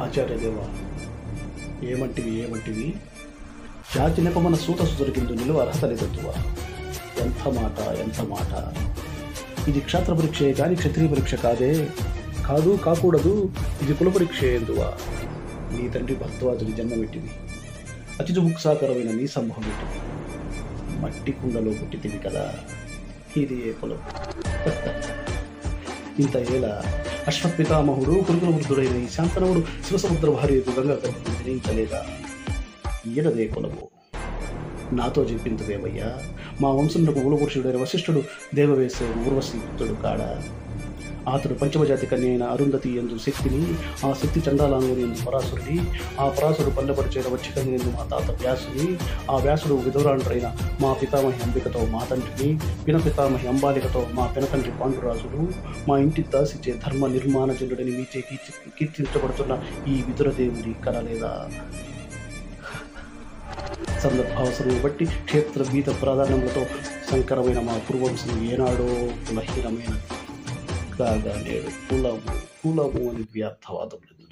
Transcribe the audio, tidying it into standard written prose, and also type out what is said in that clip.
ఆచార్యదేవ, ఏమంటివి జాతి నెపమన సూతసు దొరికిందు నిలువ అర్హత లేదొద్దువా. ఎంత మాట. ఇది క్షాత్ర పరీక్షే కానీ క్షత్రియ పరీక్ష కాకూడదు. ఇది కుల పరీక్ష ఎందువా. నీ తండ్రి భరద్వాజుడి జన్మమెట్టిది, అతి జుగుప్సాకరమైన నీ సంభవం పెట్టింది. మట్టి కుండలో పుట్టితివి కదా, ఇది ఏ కులం. ఇంత ఏళ అశ్వత్పితామహుడు కురుకుల వృద్ధుడైన ఈ శాంతనవుడు శివసముద్ర భార్య గంగా గర్భం జయించలేదా. ఈయనదే కులము. నాతో చెప్పింతువేమయ్యా. మా వంశంలో మూలపురుషుడైన వశిష్ఠుడు దేవవేశ ఊర్వశి పుత్రుడు కాడా. అతడు పంచమజాతి కన్య అయిన అరుంధతి ఎందు శక్తిని, ఆ శక్తి చండాలాంగుని ఎందు పరాశుడిని, ఆ పరాశుడు పల్లెపరిచైన వచ్చికన్య ఎందు మా తాత వ్యాసుని, ఆ వ్యాసుడు విధురాండ్రైన మా పితామహి అంబికతో మా తండ్రిని, పినపితామహి అంబాలికతో మా పినతండ్రి పాండురాజును, మా ఇంటి దాసిచే ధర్మ నిర్మాణజనుడని మీచే కీర్తించబడుతున్న ఈ విదురదేవుని కనలేదా. సందర్భావసరం బట్టి క్షేత్ర గీత ప్రాధాన్యములతో సంకరమైన మా పూర్వంశం ఏనాడో కులహీనమైనది కాగా నేడు కులము అని వ్యర్థవాదములు